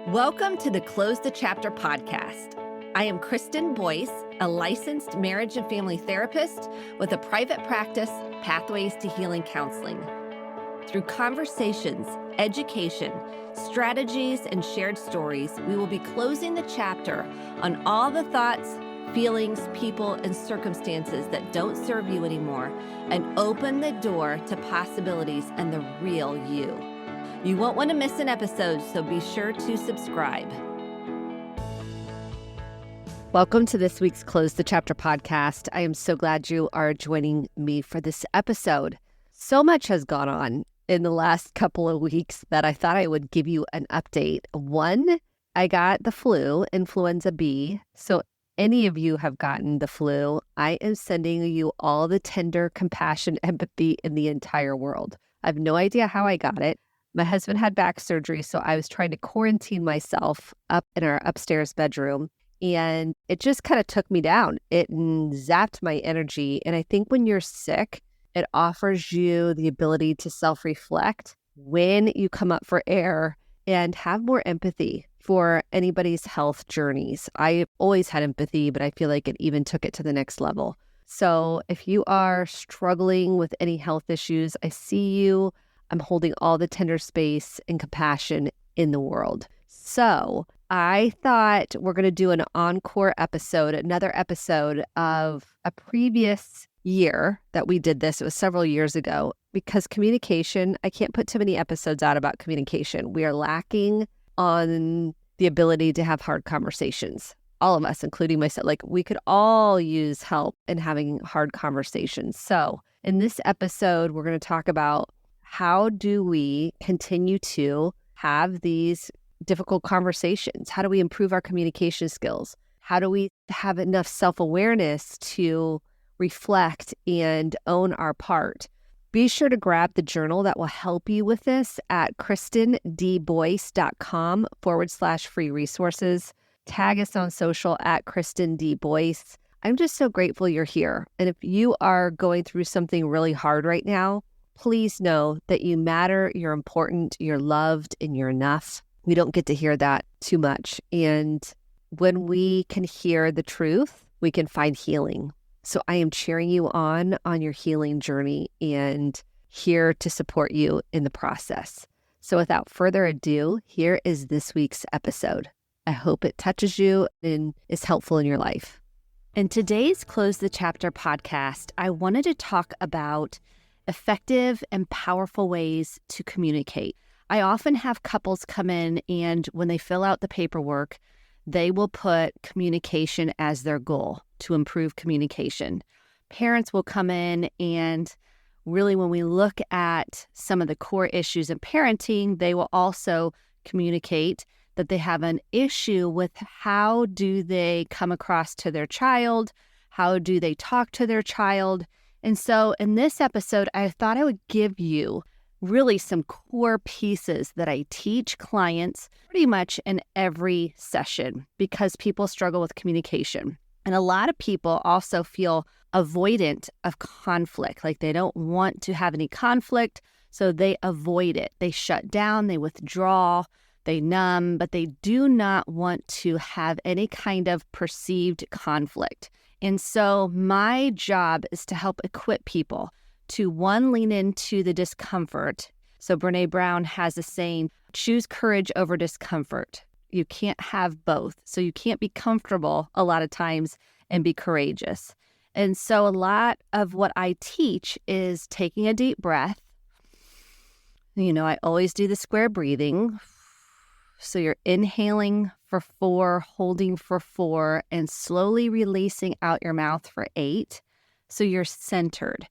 Welcome to the Close the Chapter podcast. I am Kristen Boyce, a licensed marriage and family therapist with a private practice, Pathways to Healing Counseling. Through conversations, education, strategies, and shared stories, we will be closing the chapter on all the thoughts, feelings, people, and circumstances that don't serve you anymore and open the door to possibilities and the real you. You won't want to miss an episode, so be sure to subscribe. Welcome to this week's Close the Chapter podcast. I am so glad you are joining me for this episode. So much has gone on in the last couple of weeks that I thought I would give you an update. One, I got the flu, influenza B. So any of you have gotten the flu, I am sending you all the tender compassion, empathy in the entire world. I have no idea how I got it. My husband had back surgery, so I was trying to quarantine myself up in our upstairs bedroom, and it just kind of took me down. It zapped my energy, and I think when you're sick, it offers you the ability to self-reflect when you come up for air and have more empathy for anybody's health journeys. I always had empathy, but I feel like it even took it to the next level. So if you are struggling with any health issues, I see you. I'm holding all the tender space and compassion in the world. So I thought we're going to do an encore episode, another episode of a previous year that we did this. It was several years ago because communication, I can't put too many episodes out about communication. We are lacking on the ability to have hard conversations. All of us, including myself, like we could all use help in having hard conversations. So in this episode, we're going to talk about how do we continue to have these difficult conversations? How do we improve our communication skills? How do we have enough self-awareness to reflect and own our part? Be sure to grab the journal that will help you with this at kristendboyce.com/free resources. Tag us on social at Kristen D. Boyce. I'm just so grateful you're here. And if you are going through something really hard right now, please know that you matter, you're important, you're loved, and you're enough. We don't get to hear that too much. And when we can hear the truth, we can find healing. So I am cheering you on your healing journey and here to support you in the process. So without further ado, here is this week's episode. I hope it touches you and is helpful in your life. In today's Close the Chapter podcast, I wanted to talk about effective and powerful ways to communicate. I often have couples come in and when they fill out the paperwork, they will put communication as their goal to improve communication. Parents will come in and really when we look at some of the core issues in parenting, they will also communicate that they have an issue with how do they come across to their child, how do they talk to their child. And so in this episode, I thought I would give you really some core pieces that I teach clients pretty much in every session because people struggle with communication. And a lot of people also feel avoidant of conflict, like they don't want to have any conflict, so they avoid it. They shut down, they withdraw, they numb, but they do not want to have any kind of perceived conflict. And so my job is to help equip people to, one, lean into the discomfort. So Brene Brown has a saying, choose courage over discomfort. You can't have both. So you can't be comfortable a lot of times and be courageous. And so a lot of what I teach is taking a deep breath. I always do the square breathing. So you're inhaling for 4, holding for 4, and slowly releasing out your mouth for 8. So you're centered.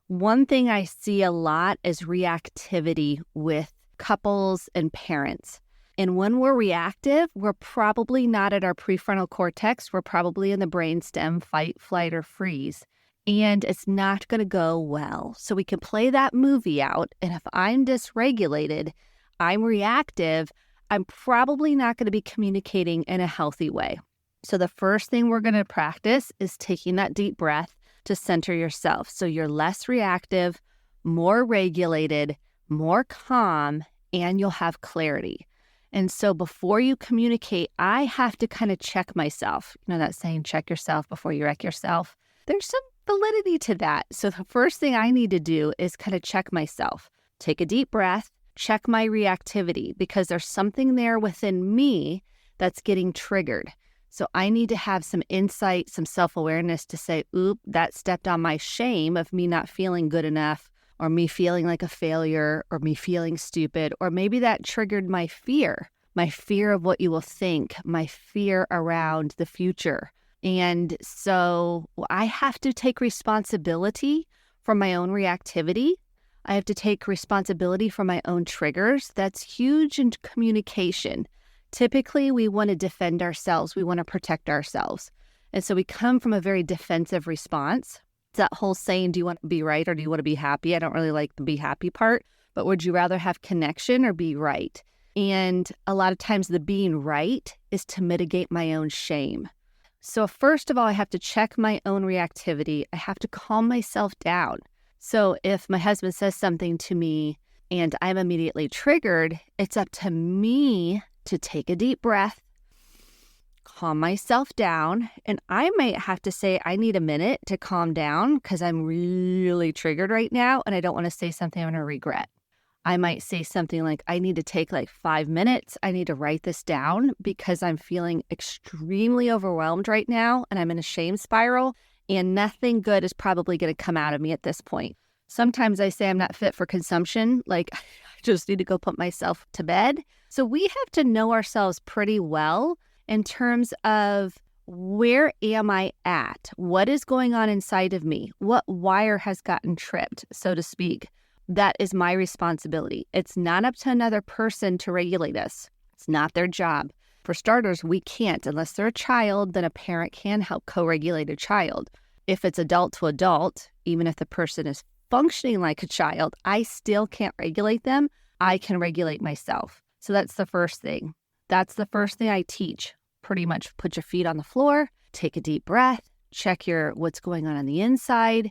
One thing I see a lot is reactivity with couples and parents. And when we're reactive, we're probably not at our prefrontal cortex. We're probably in the brainstem, fight, flight, or freeze. And it's not going to go well. So we can play that movie out. And if I'm dysregulated, I'm reactive, I'm probably not going to be communicating in a healthy way. So the first thing we're going to practice is taking that deep breath to center yourself. So you're less reactive, more regulated, more calm, and you'll have clarity. And so before you communicate, I have to kind of check myself. You know that saying, check yourself before you wreck yourself? There's some validity to that. So the first thing I need to do is kind of check myself. Take a deep breath, check my reactivity, because there's something there within me that's getting triggered. So I need to have some insight, some self-awareness to say, oop, that stepped on my shame of me not feeling good enough, or me feeling like a failure, or me feeling stupid, or maybe that triggered my fear of what you will think, my fear around the future. And so I have to take responsibility for my own reactivity. I have to take responsibility for my own triggers. That's huge in communication. Typically, we want to defend ourselves. We want to protect ourselves. And so we come from a very defensive response. It's that whole saying, do you want to be right or do you want to be happy? I don't really like the be happy part, but would you rather have connection or be right? And a lot of times the being right is to mitigate my own shame. So first of all, I have to check my own reactivity. I have to calm myself down. So if my husband says something to me and I'm immediately triggered, it's up to me to take a deep breath, calm myself down, and I might have to say I need a minute to calm down because I'm really triggered right now and I don't want to say something I'm going to regret. I might say something like, I need to take like 5 minutes. I need to write this down because I'm feeling extremely overwhelmed right now and I'm in a shame spiral and nothing good is probably going to come out of me at this point. Sometimes I say I'm not fit for consumption, like I just need to go put myself to bed. So we have to know ourselves pretty well in terms of where am I at? What is going on inside of me? What wire has gotten tripped, so to speak? That is my responsibility. It's not up to another person to regulate us. It's not their job. For starters, we can't. Unless they're a child, then a parent can help co-regulate a child. If it's adult to adult, even if the person is functioning like a child, I still can't regulate them. I can regulate myself. So that's the first thing. That's the first thing I teach. Pretty much put your feet on the floor, take a deep breath, check what's going on the inside.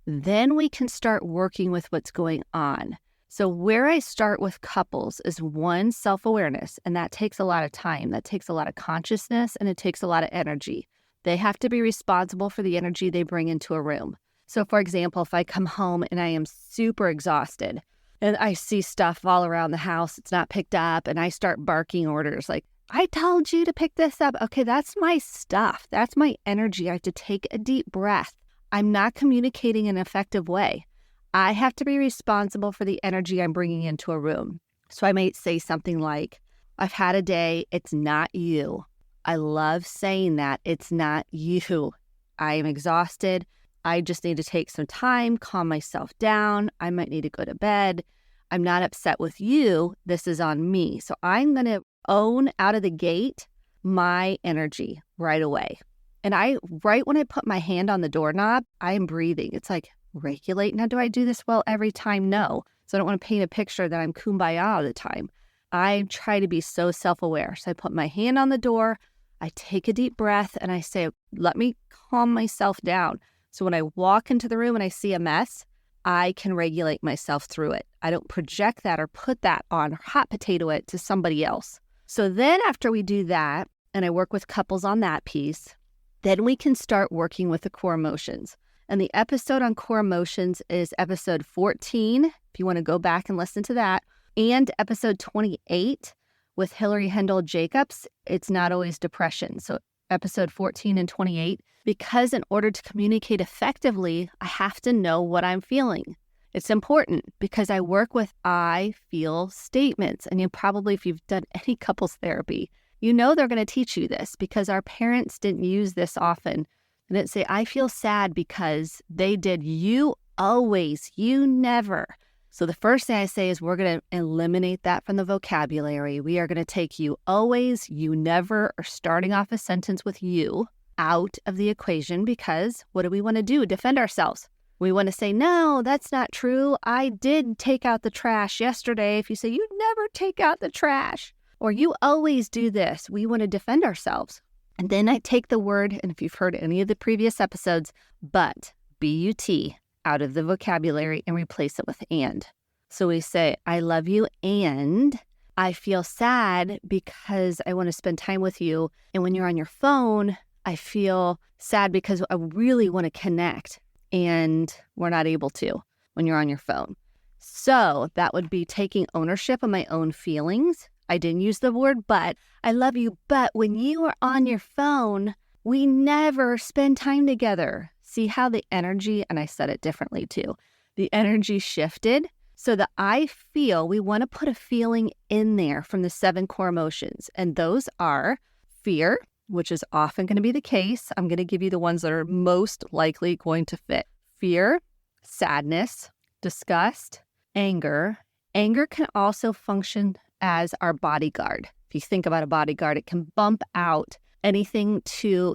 Then we can start working with what's going on. So where I start with couples is one, self-awareness, and that takes a lot of time. That takes a lot of consciousness, and it takes a lot of energy. They have to be responsible for the energy they bring into a room. So for example, if I come home and I am super exhausted and I see stuff all around the house, it's not picked up, and I start barking orders like, I told you to pick this up. Okay, that's my stuff. That's my energy. I have to take a deep breath. I'm not communicating in an effective way. I have to be responsible for the energy I'm bringing into a room. So I might say something like, I've had a day. It's not you. I love saying that. It's not you. I am exhausted. I just need to take some time, calm myself down. I might need to go to bed. I'm not upset with you. This is on me. So I'm going to own out of the gate my energy right away. And right when I put my hand on the doorknob, I am breathing. It's like, regulate. Now, do I do this well every time? No. So I don't want to paint a picture that I'm kumbaya all the time. I try to be so self-aware. So I put my hand on the door, I take a deep breath, and I say, let me calm myself down. So when I walk into the room and I see a mess, I can regulate myself through it. I don't project that or put that on, hot potato it to somebody else. So then after we do that, and I work with couples on that piece, then we can start working with the core emotions. And the episode on core emotions is episode 14, if you want to go back and listen to that, and episode 28 with Hillary Hendel Jacobs, It's Not Always Depression. So episode 14 and 28, because in order to communicate effectively, I have to know what I'm feeling. It's important because I work with I feel statements. And you probably, if you've done any couples therapy, you know they're going to teach you this because our parents didn't use this often. And it'd say, I feel sad because they did. You always, you never. So the first thing I say is we're going to eliminate that from the vocabulary. We are going to take you always, you never, or starting off a sentence with you out of the equation because what do we want to do? Defend ourselves. We want to say, no, that's not true. I did take out the trash yesterday. If you say, you never take out the trash, or you always do this, we want to defend ourselves. And then I take the word, and if you've heard any of the previous episodes, but, B-U-T, out of the vocabulary and replace it with and. So we say, I love you and I feel sad because I want to spend time with you. And when you're on your phone, I feel sad because I really want to connect and we're not able to when you're on your phone. So that would be taking ownership of my own feelings. I didn't use the word but. I love you, but when you are on your phone, we never spend time together. See how the energy, and I said it differently too, the energy shifted. So the I feel, we want to put a feeling in there from the 7 core emotions. And those are fear, which is often going to be the case. I'm going to give you the ones that are most likely going to fit. Fear, sadness, disgust, anger. Anger can also function as our bodyguard. If you think about a bodyguard, it can bump out anything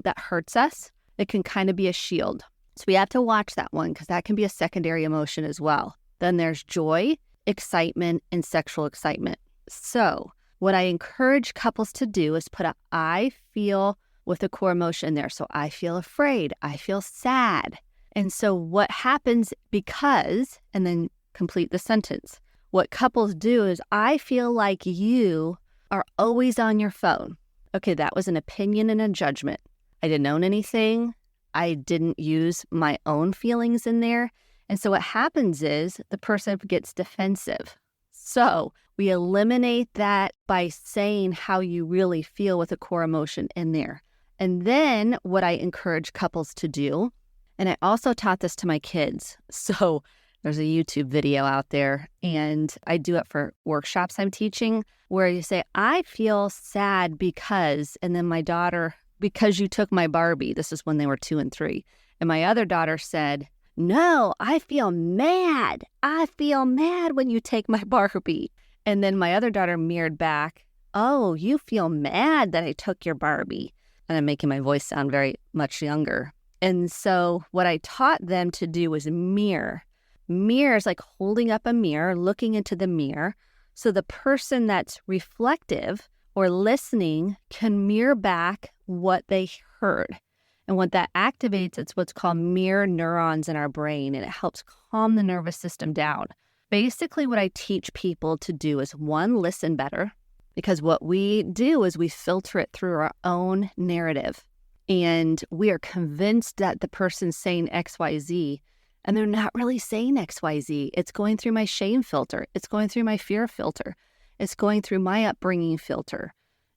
that hurts us. It can kind of be a shield. So we have to watch that one because that can be a secondary emotion as well. Then there's joy, excitement, and sexual excitement. So what I encourage couples to do is put a I feel with a core emotion there. So I feel afraid, I feel sad. And so what happens because, and then complete the sentence. What couples do is I feel like you are always on your phone. Okay, that was an opinion and a judgment. I didn't own anything. I didn't use my own feelings in there. And so what happens is the person gets defensive. So we eliminate that by saying how you really feel with a core emotion in there. And then what I encourage couples to do, and I also taught this to my kids. So there's a YouTube video out there, and I do it for workshops I'm teaching where you say, I feel sad because, and then my daughter, because you took my Barbie. This is when they were 2 and 3. And my other daughter said, no, I feel mad. I feel mad when you take my Barbie. And then my other daughter mirrored back, oh, you feel mad that I took your Barbie. And I'm making my voice sound very much younger. And so what I taught them to do was mirror. Mirror is like holding up a mirror, looking into the mirror. So the person that's reflective or listening can mirror back what they heard. And what that activates, it's what's called mirror neurons in our brain, and it helps calm the nervous system down. Basically, what I teach people to do is, 1, listen better, because what we do is we filter it through our own narrative. And we are convinced that the person's saying XYZ, and they're not really saying XYZ. It's going through my shame filter. It's going through my fear filter. It's going through my upbringing filter.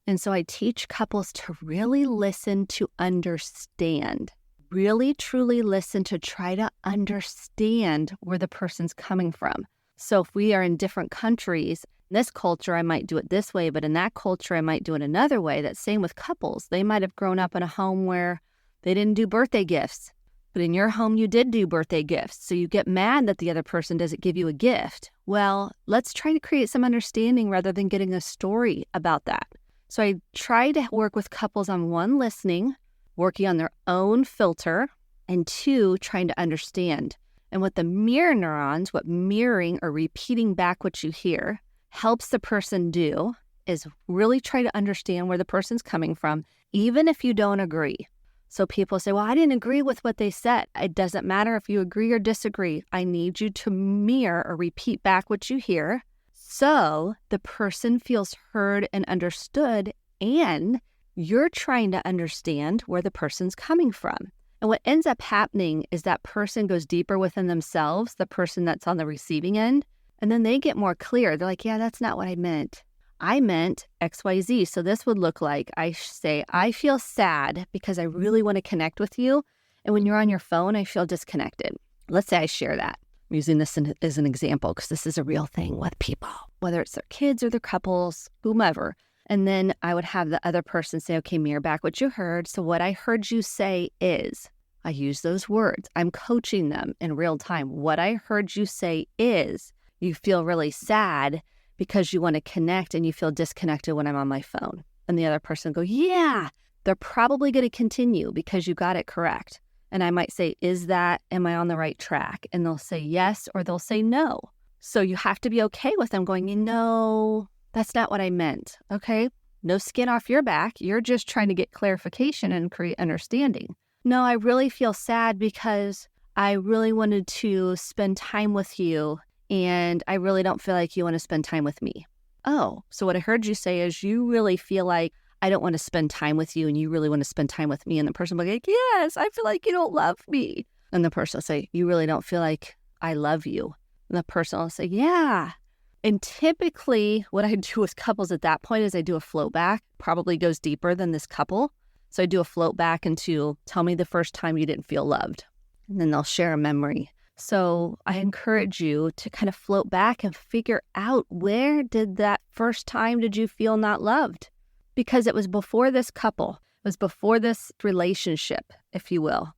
And so I teach couples to really listen to understand, really truly listen to try to understand where the person's coming from. So if we are in different countries, in this culture, I might do it this way, but in that culture, I might do it another way. That's same with couples. They might have grown up in a home where they didn't do birthday gifts, but in your home, you did do birthday gifts. So you get mad that the other person doesn't give you a gift. Well, let's try to create some understanding rather than getting a story about that. So I try to work with couples on 1, listening, working on their own filter, and 2, trying to understand. And with the mirror neurons, what mirroring or repeating back what you hear helps the person do is really try to understand where the person's coming from, even if you don't agree. So people say, well, I didn't agree with what they said. It doesn't matter if you agree or disagree. I need you to mirror or repeat back what you hear so the person feels heard and understood, and you're trying to understand where the person's coming from. And what ends up happening is that person goes deeper within themselves, the person that's on the receiving end, and then they get more clear. They're like, yeah, that's not what I meant. I meant XYZ. So this would look like I say, I feel sad because I really want to connect with you. And when you're on your phone, I feel disconnected. Let's say I share that. I'm using this as an example because this is a real thing with people, whether it's their kids or their couples, whomever. And then I would have the other person say, okay, mirror back what you heard. So what I heard you say is, I use those words. I'm coaching them in real time. What I heard you say is, you feel really sad because you want to connect and you feel disconnected when I'm on my phone. And the other person go, yeah, they're probably going to continue because you got it correct. And I might say, am I on the right track? And they'll say yes, or they'll say no. So you have to be okay with them going, no, that's not what I meant. Okay. No skin off your back. You're just trying to get clarification and create understanding. No, I really feel sad because I really wanted to spend time with you and I really don't feel like you want to spend time with me. oh, so what I heard you say is you really feel like I don't want to spend time with you and you really want to spend time with me. And the person will be like, yes, I feel like you don't love me. And the person will say, you really don't feel like I love you. And the person will say, yeah. And typically what I do with couples at that point is I do a float back, probably goes deeper than this couple. So I do a float back into tell me the first time you didn't feel loved. And then they'll share a memory. So I encourage you to kind of float back and figure out where did that first time did you feel not loved? Because it was before this couple, it was before this relationship, if you will.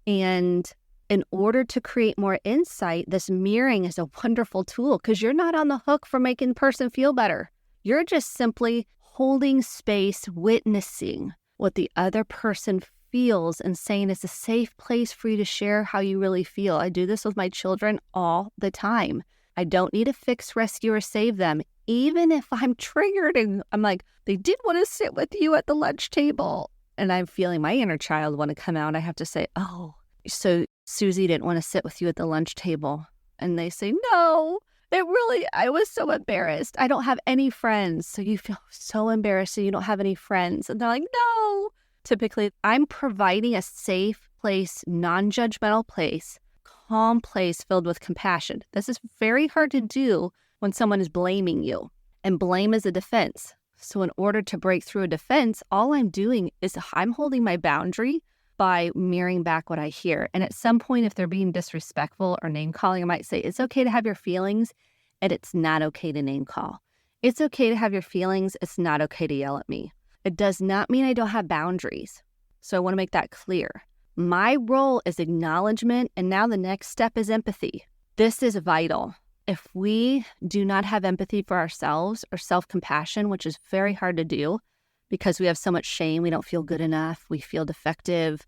And in order to create more insight, this mirroring is a wonderful tool because you're not on the hook for making the person feel better. You're just simply holding space, witnessing what the other person feels and saying it's a safe place for you to share how you really feel. I do this with my children all the time. I don't need to fix, rescue, or save them. Even if I'm triggered and I'm like, they did want to sit with you at the lunch table. And I'm feeling my inner child want to come out. I have to say, oh, so Susie didn't want to sit with you at the lunch table. And they say, no, I was so embarrassed. I don't have any friends. So you feel so embarrassed so you don't have any friends. And they're like, no. Typically, I'm providing a safe place, non-judgmental place, calm place filled with compassion. This is very hard to do when someone is blaming you. And blame is a defense. So in order to break through a defense, all I'm doing is I'm holding my boundary by mirroring back what I hear. And at some point, if they're being disrespectful or name calling, I might say, it's okay to have your feelings, and it's not okay to name call. It's okay to have your feelings. It's not okay to yell at me. It does not mean I don't have boundaries. So I want to make that clear. My role is acknowledgement, and now the next step is empathy. This is vital. If we do not have empathy for ourselves or self-compassion, which is very hard to do because we have so much shame, we don't feel good enough, we feel defective,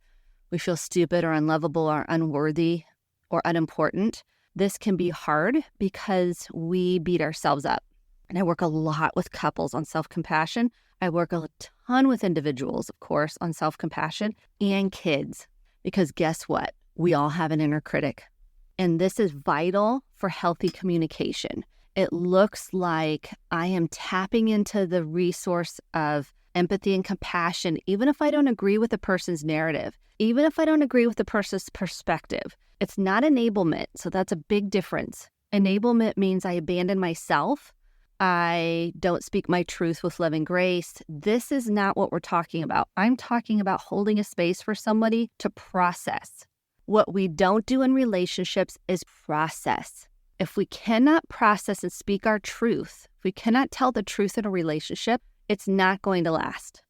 we feel stupid or unlovable or unworthy or unimportant, this can be hard because we beat ourselves up. And I work a lot with couples on self-compassion. I work a ton with individuals, of course, on self-compassion and kids, because guess what? We all have an inner critic. And this is vital for healthy communication. It looks like I am tapping into the resource of empathy and compassion, even if I don't agree with the person's narrative, even if I don't agree with the person's perspective. It's not enablement, so that's a big difference. Enablement means I abandon myself. I don't speak my truth with love and grace. This is not what we're talking about. I'm talking about holding a space for somebody to process. What we don't do in relationships is process. If we cannot process and speak our truth, if we cannot tell the truth in a relationship, it's not going to last.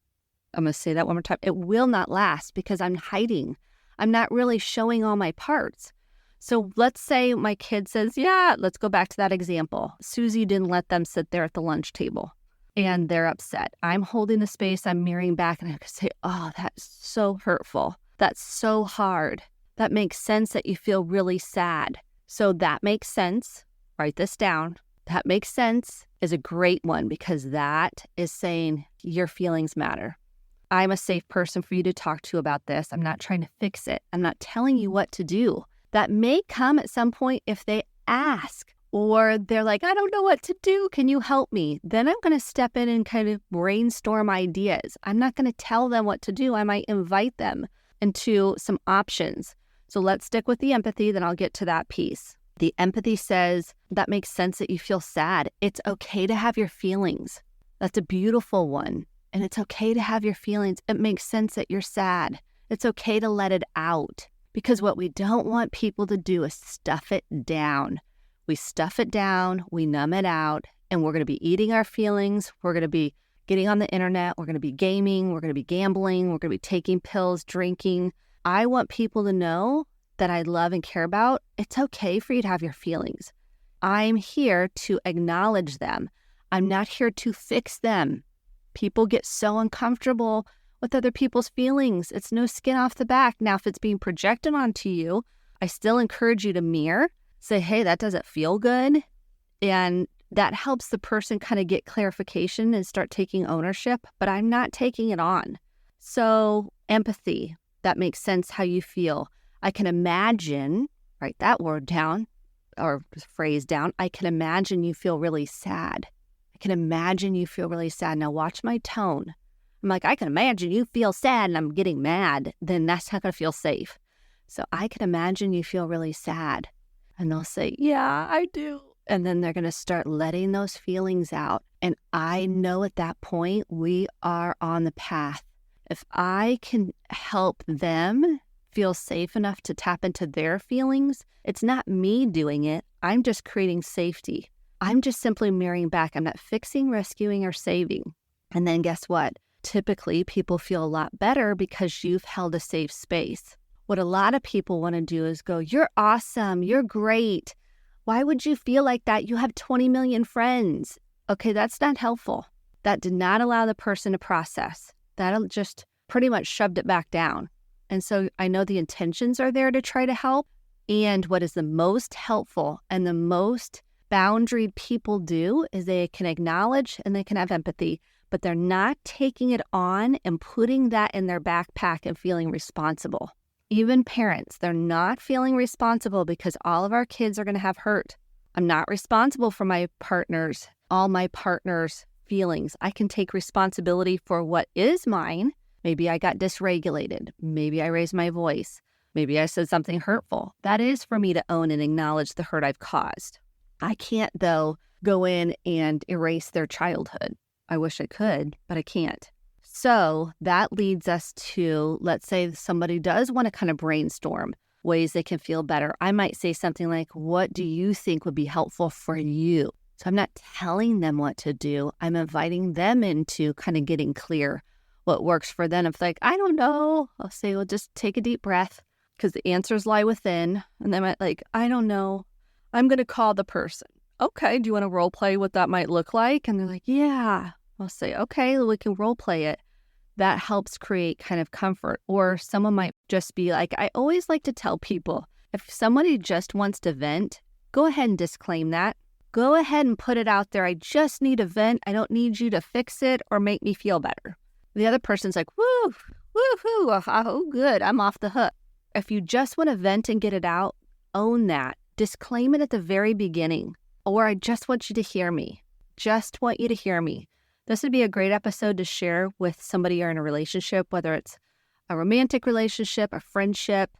I'm going to say that one more time. It will not last because I'm hiding. I'm not really showing all my parts. So let's say my kid says, yeah, let's go back to that example. Susie didn't let them sit there at the lunch table and they're upset. I'm holding the space. I'm mirroring back and I can say, oh, that's so hurtful. That's so hard. That makes sense that you feel really sad. So that makes sense. Write this down. That makes sense is a great one because that is saying your feelings matter. I'm a safe person for you to talk to about this. I'm not trying to fix it. I'm not telling you what to do. That may come at some point if they ask or they're like, I don't know what to do. Can you help me? Then I'm going to step in and kind of brainstorm ideas. I'm not going to tell them what to do. I might invite them into some options. So let's stick with the empathy, then I'll get to that piece. The empathy says, that makes sense that you feel sad. It's okay to have your feelings. That's a beautiful one. And it's okay to have your feelings. It makes sense that you're sad. It's okay to let it out. Because what we don't want people to do is stuff it down. We stuff it down, we numb it out, and we're going to be eating our feelings. We're going to be getting on the internet. We're going to be gaming. We're going to be gambling. We're going to be taking pills, drinking. I want people to know that I love and care about. It's okay for you to have your feelings. I'm here to acknowledge them. I'm not here to fix them. People get so uncomfortable with other people's feelings. It's no skin off the back. Now, if it's being projected onto you, I still encourage you to mirror, say, hey, that doesn't feel good. And that helps the person kind of get clarification and start taking ownership, but I'm not taking it on. So empathy, that makes sense how you feel. I can imagine, write that word down or phrase down. I can imagine you feel really sad. I can imagine you feel really sad. Now watch my tone. I'm like, I can imagine you feel sad and I'm getting mad. Then that's not going to feel safe. So I can imagine you feel really sad. And they'll say, yeah, I do. And then they're going to start letting those feelings out. And I know at that point, we are on the path. If I can help them feel safe enough to tap into their feelings, it's not me doing it. I'm just creating safety. I'm just simply mirroring back. I'm not fixing, rescuing, or saving. And then guess what? Typically, people feel a lot better because you've held a safe space. What a lot of people want to do is go, you're awesome, you're great. Why would you feel like that? You have 20 million friends. Okay, that's not helpful. That did not allow the person to process. That just pretty much shoved it back down. And so I know the intentions are there to try to help. And what is the most helpful and the most boundaried people do is they can acknowledge and they can have empathy, but they're not taking it on and putting that in their backpack and feeling responsible. Even parents, they're not feeling responsible because all of our kids are going to have hurt. I'm not responsible for all my partner's feelings. I can take responsibility for what is mine. Maybe I got dysregulated. Maybe I raised my voice. Maybe I said something hurtful. That is for me to own and acknowledge the hurt I've caused. I can't, though, go in and erase their childhood. I wish I could, but I can't. So that leads us to, let's say somebody does want to kind of brainstorm ways they can feel better. I might say something like, what do you think would be helpful for you? So I'm not telling them what to do. I'm inviting them into kind of getting clear what works for them. If like, I don't know, I'll say, well, just take a deep breath because the answers lie within. And they might like, I don't know. I'm going to call the person. Okay, do you want to role play what that might look like? And they're like, yeah. I'll say, okay, we can role play it. That helps create kind of comfort. Or someone might just be like, I always like to tell people, if somebody just wants to vent, go ahead and disclaim that. Go ahead and put it out there. I just need a vent. I don't need you to fix it or make me feel better. The other person's like, woo, woohoo, oh, good, I'm off the hook. If you just want to vent and get it out, own that. Disclaim it at the very beginning. Or I just want you to hear me. Just want you to hear me. This would be a great episode to share with somebody you're in a relationship, whether it's a romantic relationship, a friendship,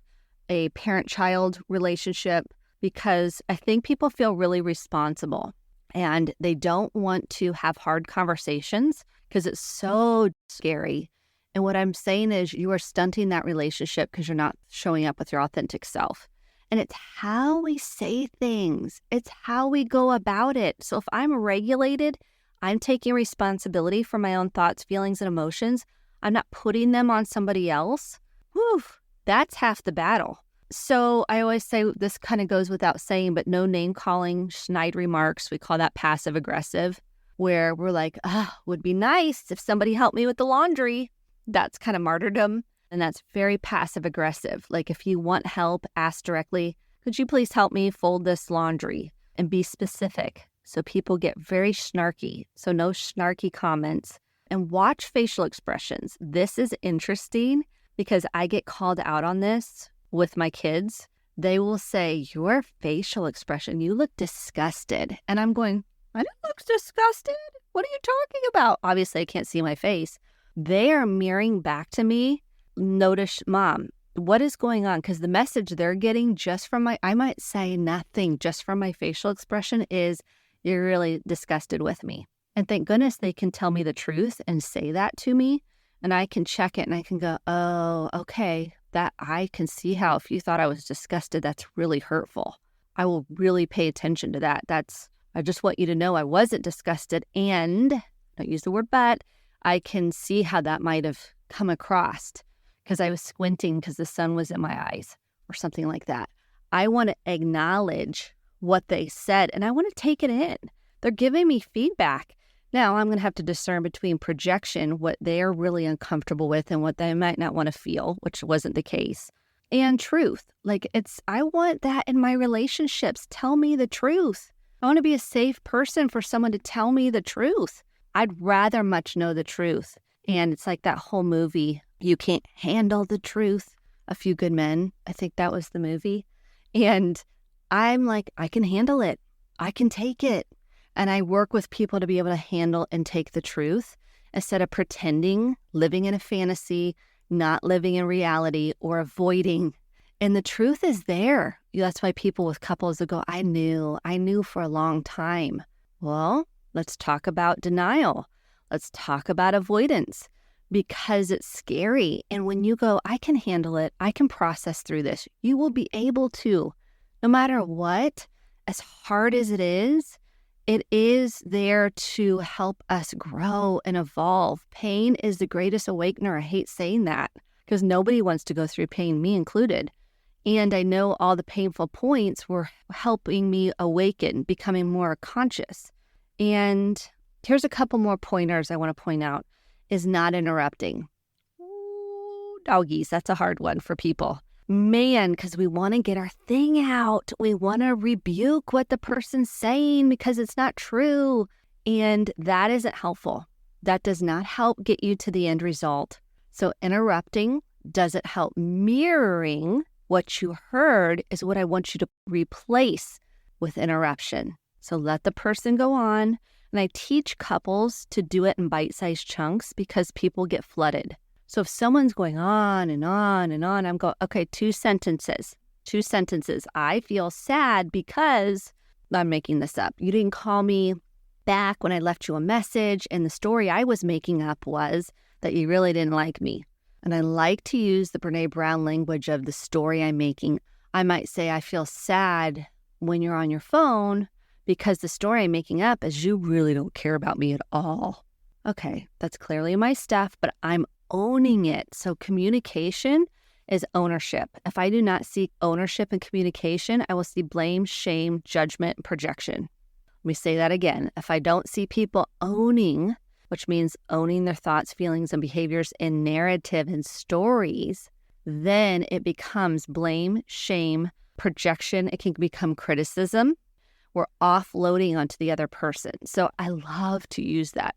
a parent-child relationship, because I think people feel really responsible and they don't want to have hard conversations because it's so scary. And what I'm saying is you are stunting that relationship because you're not showing up with your authentic self. And it's how we say things. It's how we go about it. So if I'm regulated, I'm taking responsibility for my own thoughts, feelings, and emotions. I'm not putting them on somebody else. Whew, that's half the battle. So I always say this kind of goes without saying, but no name calling, snide remarks. We call that passive aggressive, where we're like, would be nice if somebody helped me with the laundry. That's kind of martyrdom. And that's very passive aggressive. Like if you want help, ask directly, could you please help me fold this laundry? And be specific. So people get very snarky. So no snarky comments. And watch facial expressions. This is interesting because I get called out on this with my kids. They will say, your facial expression, you look disgusted. And I'm going, I don't look disgusted. What are you talking about? Obviously, I can't see my face. They are mirroring back to me. Notice, Mom, what is going on? Because the message they're getting just from I might say nothing, just from my facial expression is, you're really disgusted with me. And thank goodness they can tell me the truth and say that to me. And I can check it and I can go, oh, okay, that I can see how if you thought I was disgusted, that's really hurtful. I will really pay attention to that. I just want you to know I wasn't disgusted. And don't use the word but, I can see how that might have come across because I was squinting because the sun was in my eyes or something like that. I want to acknowledge what they said and I want to take it in. They're giving me feedback. Now I'm going to have to discern between projection, what they're really uncomfortable with and what they might not want to feel, which wasn't the case, and truth. I want that in my relationships. Tell me the truth. I want to be a safe person for someone to tell me the truth. I'd rather much know the truth. And it's like that whole movie, You Can't Handle the Truth, A Few Good Men. I think that was the movie. And I'm like, I can handle it. I can take it. And I work with people to be able to handle and take the truth instead of pretending, living in a fantasy, not living in reality, or avoiding. And the truth is there. That's why people with couples that go, I knew for a long time. Well, let's talk about denial. Let's talk about avoidance, because it's scary. And when you go, I can handle it, I can process through this, you will be able to, no matter what, as hard as it is there to help us grow and evolve. Pain is the greatest awakener. I hate saying that because nobody wants to go through pain, me included. And I know all the painful points were helping me awaken, becoming more conscious. And here's a couple more pointers I want to point out, is not interrupting. Ooh, doggies, that's a hard one for people. Man, because we want to get our thing out. We want to rebuke what the person's saying because it's not true. And that isn't helpful. That does not help get you to the end result. So interrupting doesn't help. Mirroring what you heard is what I want you to replace with interruption. So let the person go on. And I teach couples to do it in bite-sized chunks because people get flooded. So if someone's going on and on and on, I'm going, okay, 2 sentences. I feel sad because I'm making this up. You didn't call me back when I left you a message. And the story I was making up was that you really didn't like me. And I like to use the Brene Brown language of the story I'm making. I might say, I feel sad when you're on your phone because the story I'm making up is you really don't care about me at all. Okay, that's clearly my stuff, but I'm owning it. So communication is ownership. If I do not seek ownership and communication, I will see blame, shame, judgment, and projection. Let me say that again. If I don't see people owning, which means owning their thoughts, feelings, and behaviors in narrative and stories, then it becomes blame, shame, projection. It can become criticism. We're offloading onto the other person. So I love to use that.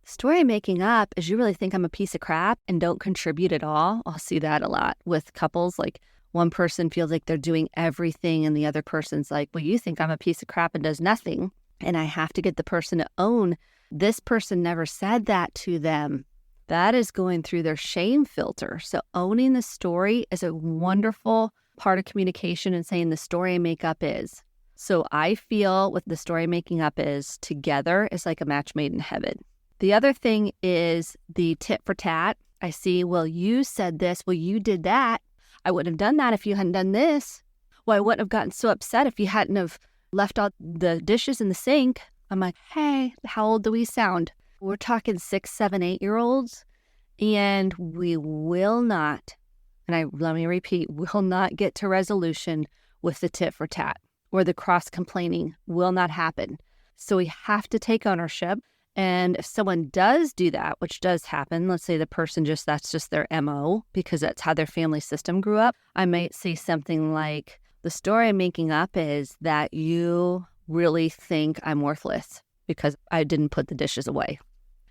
The story I'm making up is you really think I'm a piece of crap and don't contribute at all. I'll see that a lot with couples. Like one person feels like they're doing everything and the other person's like, well, you think I'm a piece of crap and does nothing. And I have to get the person to own, this person never said that to them. That is going through their shame filter. So owning the story is a wonderful part of communication and saying the story I make up is. So I feel what the story making up is together is like a match made in heaven. The other thing is the tit for tat. I see, well, you said this. Well, you did that. I wouldn't have done that if you hadn't done this. Well, I wouldn't have gotten so upset if you hadn't have left all the dishes in the sink. I'm like, hey, how old do we sound? We're talking 6, 7, 8-year-olds. And we will not, let me repeat, will not get to resolution with the tit for tat, or the cross complaining will not happen. So we have to take ownership. And if someone does do that, which does happen, let's say the person that's just their MO because that's how their family system grew up, I might say something like, the story I'm making up is that you really think I'm worthless because I didn't put the dishes away.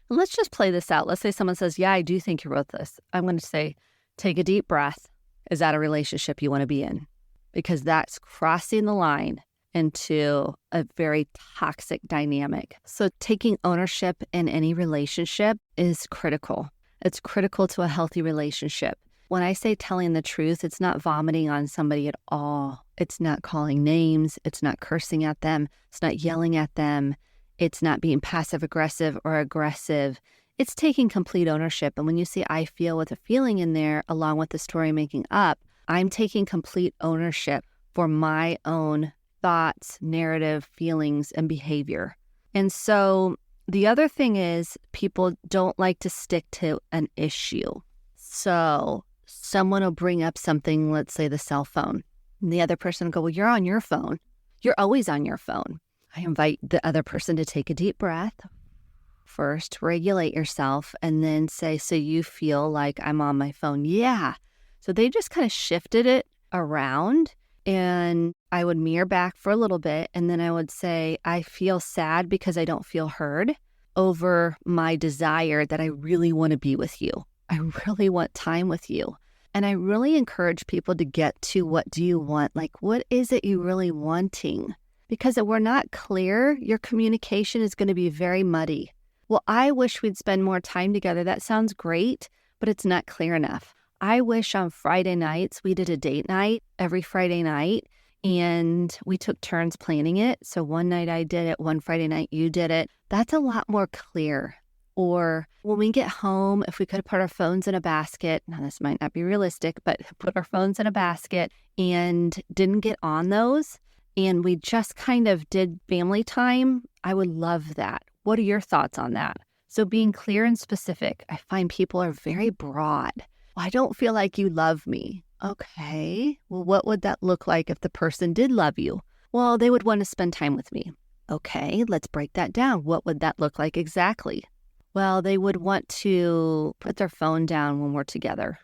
And let's just play this out. Let's say someone says, yeah, I do think you're worthless. I'm going to say, take a deep breath. Is that a relationship you want to be in? Because that's crossing the line into a very toxic dynamic. So taking ownership in any relationship is critical. It's critical to a healthy relationship. When I say telling the truth, it's not vomiting on somebody at all. It's not calling names. It's not cursing at them. It's not yelling at them. It's not being passive aggressive or aggressive. It's taking complete ownership. And when you see I feel with a feeling in there, along with the story making up, I'm taking complete ownership for my own thoughts, narrative, feelings, and behavior. And so the other thing is people don't like to stick to an issue. So someone will bring up something, let's say the cell phone, and the other person will go, well, you're on your phone. You're always on your phone. I invite the other person to take a deep breath. First, regulate yourself, and then say, so you feel like I'm on my phone? Yeah. So they just kind of shifted it around. And I would mirror back for a little bit, and then I would say, I feel sad because I don't feel heard over my desire that I really want to be with you. I really want time with you. And I really encourage people to get to what do you want? Like, what is it you really wanting? Because if we're not clear, your communication is going to be very muddy. Well, I wish we'd spend more time together. That sounds great, but it's not clear enough. I wish on Friday nights we did a date night every Friday night and we took turns planning it. So one night I did it, one Friday night you did it. That's a lot more clear. Or when we get home, if we could put our phones in a basket, now this might not be realistic, but put our phones in a basket and didn't get on those and we just kind of did family time, I would love that. What are your thoughts on that? So being clear and specific, I find people are very broad. Well, I don't feel like you love me. Okay, well, what would that look like if the person did love you? Well, they would want to spend time with me. Okay, let's break that down. What would that look like exactly? Well, they would want to put their phone down when we're together.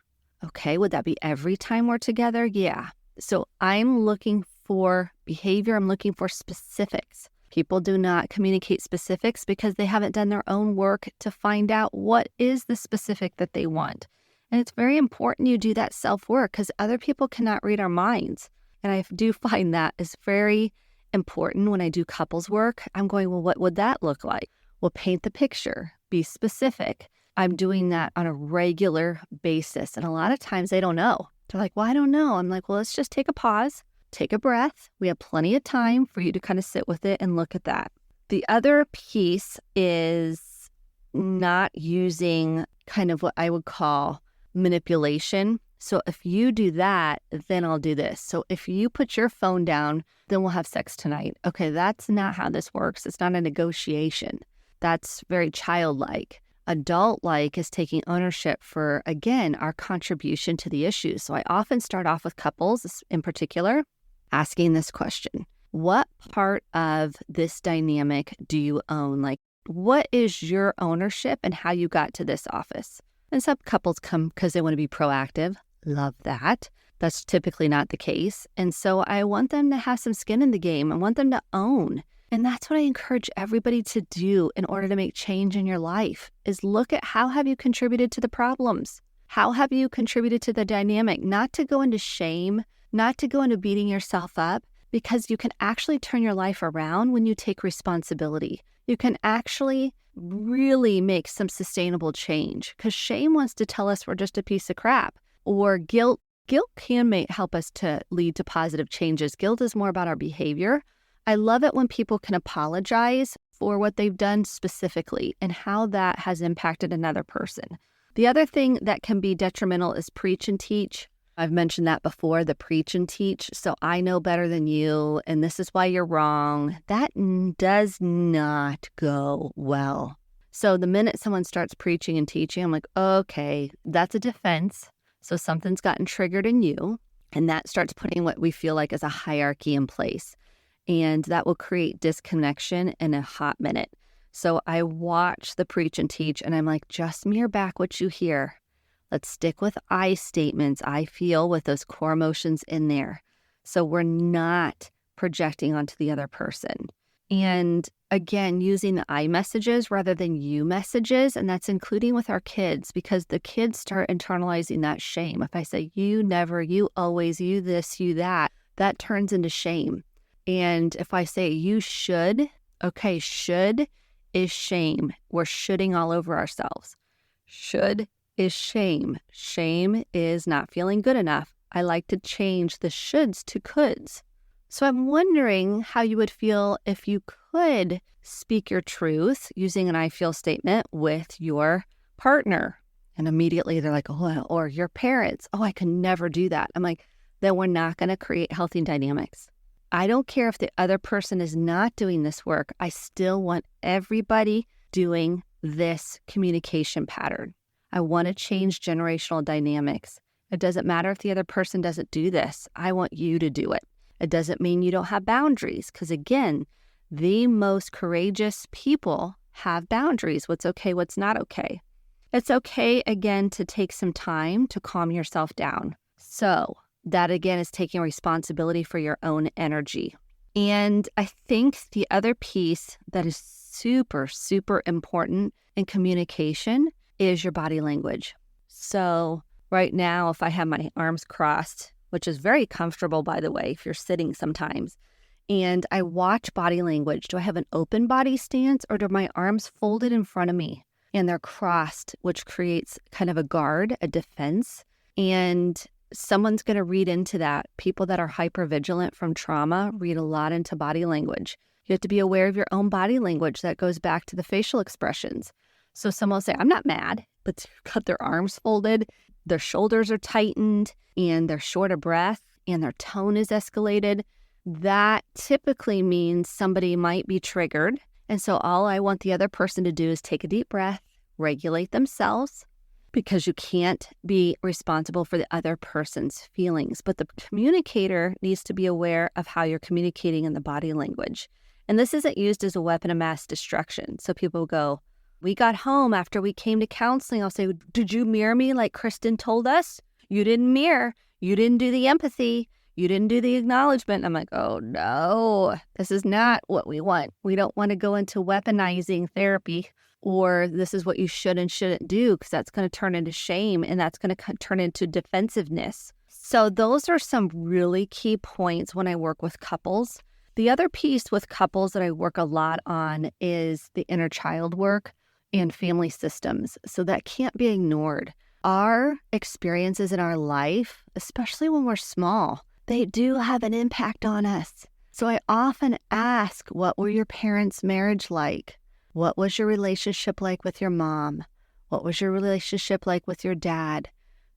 Okay, would that be every time we're together? Yeah. So I'm looking for behavior. I'm looking for specifics. People do not communicate specifics because they haven't done their own work to find out what is the specific that they want. And it's very important you do that self-work because other people cannot read our minds. And I do find that is very important when I do couples work. I'm going, well, what would that look like? Well, paint the picture, be specific. I'm doing that on a regular basis. And a lot of times they don't know. They're like, well, I don't know. I'm like, well, let's just take a pause, take a breath. We have plenty of time for you to kind of sit with it and look at that. The other piece is not using kind of what I would call manipulation. So if you do that, then I'll do this. So if you put your phone down, then we'll have sex tonight. Okay, that's not how this works. It's not a negotiation. That's very childlike. Adult-like is taking ownership for, again, our contribution to the issue. So I often start off with couples in particular, asking this question. What part of this dynamic do you own? Like, what is your ownership and how you got to this office? And some couples come because they want to be proactive. Love that. That's typically not the case. And so I want them to have some skin in the game. I want them to own. And that's what I encourage everybody to do in order to make change in your life, is look at how have you contributed to the problems? How have you contributed to the dynamic? Not to go into shame, not to go into beating yourself up, because you can actually turn your life around when you take responsibility. You can actually really make some sustainable change, because shame wants to tell us we're just a piece of crap. Or guilt can help us to lead to positive changes. Guilt is more about our behavior. I love it when people can apologize for what they've done specifically and how that has impacted another person. The other thing that can be detrimental is preach and teach. I've mentioned that before, the preach and teach. So I know better than you, and this is why you're wrong. That does not go well. So the minute someone starts preaching and teaching, I'm like, okay, that's a defense. So something's gotten triggered in you, and that starts putting what we feel like is a hierarchy in place. And that will create disconnection in a hot minute. So I watch the preach and teach, and I'm like, just mirror back what you hear. Let's stick with I statements, I feel, with those core emotions in there. So we're not projecting onto the other person. And again, using the I messages rather than you messages, and that's including with our kids, because the kids start internalizing that shame. If I say, you never, you always, you this, you that turns into shame. And if I say you should, okay, should is shame. We're shoulding all over ourselves. Should is shame. Shame is not feeling good enough. I like to change the shoulds to coulds. So I'm wondering how you would feel if you could speak your truth using an I feel statement with your partner. And immediately they're like, oh, or your parents. Oh, I could never do that. I'm like, then we're not going to create healthy dynamics. I don't care if the other person is not doing this work. I still want everybody doing this communication pattern. I want to change generational dynamics. It doesn't matter if the other person doesn't do this. I want you to do it. It doesn't mean you don't have boundaries, because again, the most courageous people have boundaries. What's okay, what's not okay. It's okay, again, to take some time to calm yourself down. So that, again, is taking responsibility for your own energy. And I think the other piece that is super, super important in communication is your body language. So right now, if I have my arms crossed, which is very comfortable, by the way, if you're sitting sometimes, and I watch body language. Do I have an open body stance or do my arms folded in front of me and they're crossed, which creates kind of a guard, a defense? And someone's going to read into that. People that are hypervigilant from trauma read a lot into body language. You have to be aware of your own body language. That goes back to the facial expressions. So someone will say, I'm not mad, but they've got their arms folded, their shoulders are tightened, and they're short of breath, and their tone is escalated. That typically means somebody might be triggered. And so all I want the other person to do is take a deep breath, regulate themselves, because you can't be responsible for the other person's feelings. But the communicator needs to be aware of how you're communicating in the body language. And this isn't used as a weapon of mass destruction. So people go, we got home after we came to counseling. I'll say, did you mirror me like Kristen told us? You didn't mirror. You didn't do the empathy. You didn't do the acknowledgement. I'm like, oh no, this is not what we want. We don't want to go into weaponizing therapy, or this is what you should and shouldn't do, because that's going to turn into shame and that's going to turn into defensiveness. So those are some really key points when I work with couples. The other piece with couples that I work a lot on is the inner child work and family systems. So that can't be ignored. Our experiences in our life, especially when we're small, they do have an impact on us. So I often ask, what were your parents' marriage like? What was your relationship like with your mom? What was your relationship like with your dad?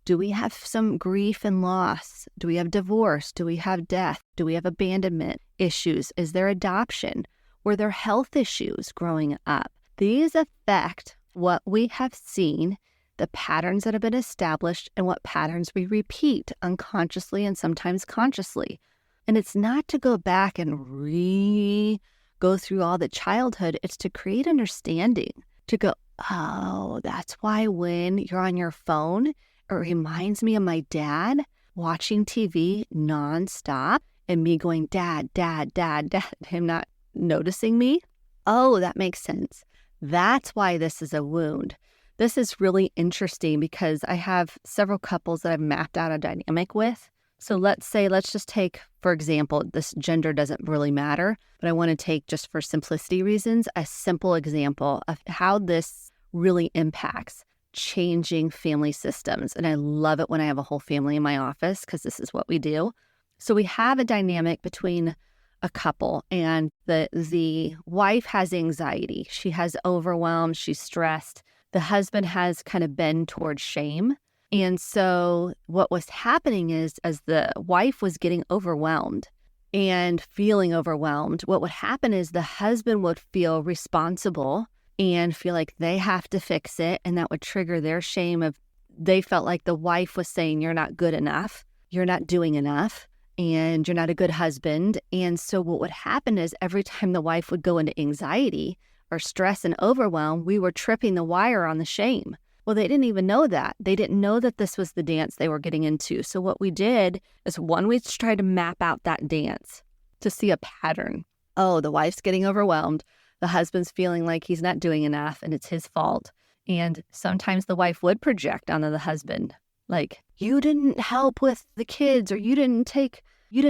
Do we have some grief and loss? Do we have divorce? Do we have death? Do we have abandonment issues? Is there adoption? Were there health issues growing up? These affect what we have seen, the patterns that have been established, and what patterns we repeat unconsciously and sometimes consciously. And it's not to go back and go through all the childhood. It's to create understanding, to go, oh, that's why when you're on your phone, it reminds me of my dad watching TV nonstop and me going, dad, dad, dad, dad, him not noticing me. Oh, that makes sense. That's why this is a wound. This is really interesting because I have several couples that I've mapped out a dynamic with. So let's just take, for example, this gender doesn't really matter, but I want to take, just for simplicity reasons, a simple example of how this really impacts changing family systems. And I love it when I have a whole family in my office because this is what we do. So we have a dynamic between a couple, and the wife has anxiety. She has overwhelm. She's stressed. The husband has kind of bent towards shame. And so what was happening is, as the wife was getting overwhelmed and feeling overwhelmed, what would happen is the husband would feel responsible and feel like they have to fix it. And that would trigger their shame of, they felt like the wife was saying, you're not good enough, you're not doing enough, and you're not a good husband. And so what would happen is every time the wife would go into anxiety or stress and overwhelm, we were tripping the wire on the shame. Well, they didn't even know that. They didn't know that this was the dance they were getting into. So what we did is, one, we tried to map out that dance to see a pattern. Oh, the wife's getting overwhelmed. The husband's feeling like he's not doing enough and it's his fault. And sometimes the wife would project onto the husband, like, you didn't help with the kids, or you didn't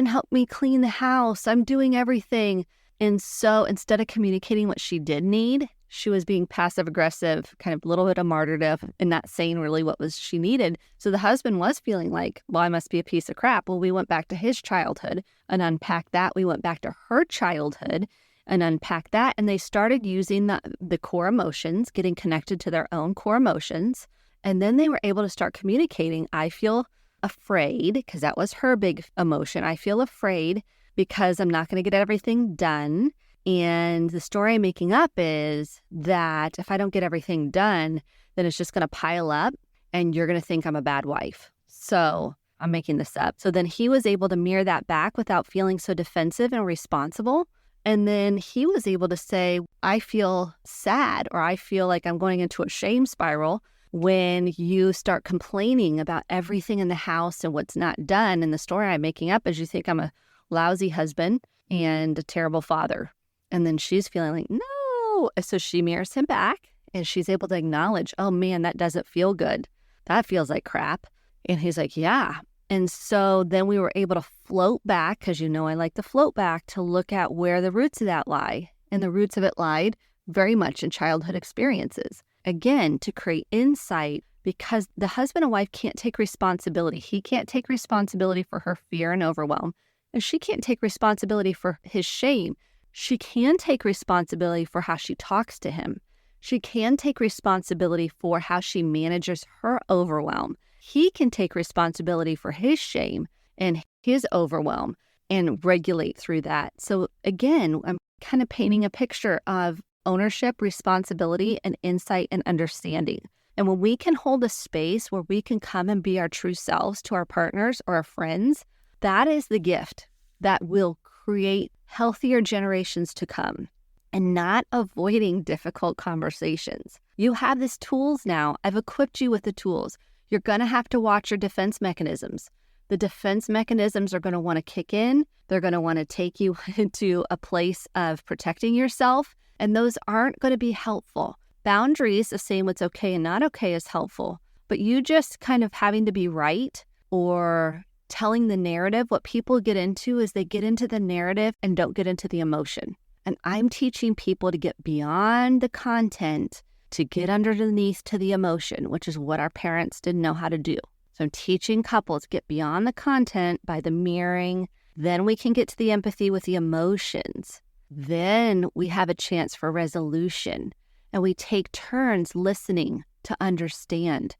help me clean the house. I'm doing everything. And so instead of communicating what she did need, she was being passive aggressive, kind of a little bit of martyrdom, and not saying really what was she needed. So the husband was feeling like, well, I must be a piece of crap. Well, we went back to his childhood and unpacked that. We went back to her childhood and unpacked that. And they started using the core emotions, getting connected to their own core emotions. And then they were able to start communicating. I feel afraid, because that was her big emotion. I feel afraid because I'm not going to get everything done. And the story I'm making up is that if I don't get everything done, then it's just going to pile up and you're going to think I'm a bad wife. So I'm making this up. So then he was able to mirror that back without feeling so defensive and responsible. And then he was able to say, I feel sad, or I feel like I'm going into a shame spiral when you start complaining about everything in the house and what's not done. And the story I'm making up is, you think I'm a lousy husband and a terrible father. And then she's feeling like, no. So she mirrors him back and she's able to acknowledge, oh man, that doesn't feel good. That feels like crap. And he's like, yeah. And so then we were able to float back, because I like to float back to look at where the roots of that lie. And the roots of it lied very much in childhood experiences. Again, to create insight, because the husband and wife can't take responsibility. He can't take responsibility for her fear and overwhelm. And she can't take responsibility for his shame. She can take responsibility for how she talks to him. She can take responsibility for how she manages her overwhelm. He can take responsibility for his shame and his overwhelm and regulate through that. So again, I'm kind of painting a picture of ownership, responsibility, and insight and understanding. And when we can hold a space where we can come and be our true selves to our partners or our friends, that is the gift that will create healthier generations to come, and not avoiding difficult conversations. You have these tools now. I've equipped you with the tools. You're going to have to watch your defense mechanisms. The defense mechanisms are going to want to kick in. They're going to want to take you into a place of protecting yourself, and those aren't going to be helpful. Boundaries of saying what's okay and not okay is helpful, but you just kind of having to be right or telling the narrative, what people get into is they get into the narrative and don't get into the emotion. And I'm teaching people to get beyond the content, to get underneath to the emotion, which is what our parents didn't know how to do. So I'm teaching couples get beyond the content by the mirroring. Then we can get to the empathy with the emotions. Then we have a chance for resolution. And we take turns listening to understand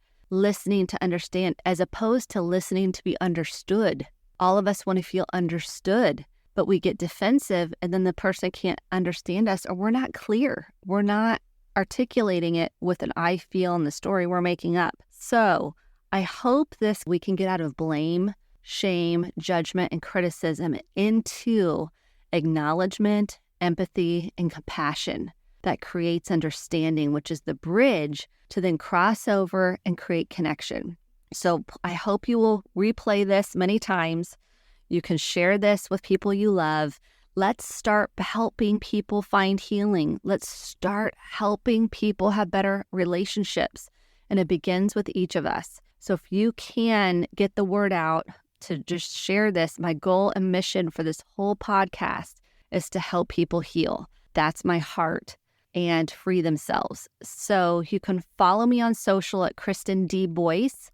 as opposed to listening to be understood. All of us want to feel understood, but we get defensive and then the person can't understand us, or we're not clear. We're not articulating it with an I feel and the story we're making up. So I hope we can get out of blame, shame, judgment, and criticism into acknowledgement, empathy, and compassion that creates understanding, which is the bridge to then cross over and create connection. So I hope you will replay this many times. You can share this with people you love. Let's start helping people find healing. Let's start helping people have better relationships. And it begins with each of us. So if you can get the word out to just share this, my goal and mission for this whole podcast is to help people heal. That's my heart. And free themselves. So you can follow me on social at Kristen D. Boyce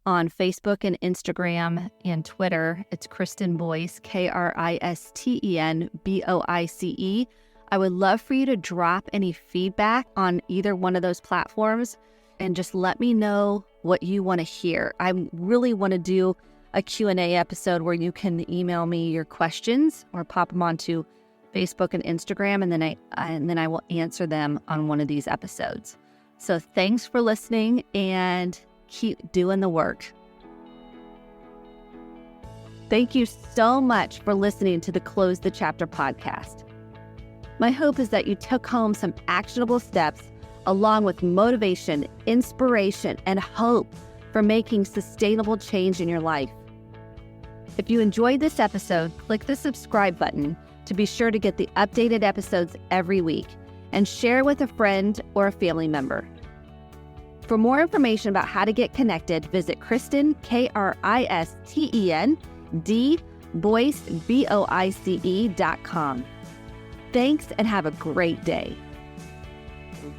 on Facebook and Instagram and Twitter. It's Kristen Boyce, Kristen Boice. I would love for you to drop any feedback on either one of those platforms and just let me know what you want to hear. I really want to do a Q&A episode where you can email me your questions or pop them onto Facebook and Instagram, and then I will answer them on one of these episodes. So thanks for listening and keep doing the work. Thank you so much for listening to the Close the Chapter podcast. My hope is that you took home some actionable steps along with motivation, inspiration, and hope for making sustainable change in your life. If you enjoyed this episode, click the subscribe button to be sure to get the updated episodes every week, and share with a friend or a family member. For more information about how to get connected, visit Kristen, Kristen D. Boyce, Boice.com. Thanks and have a great day. And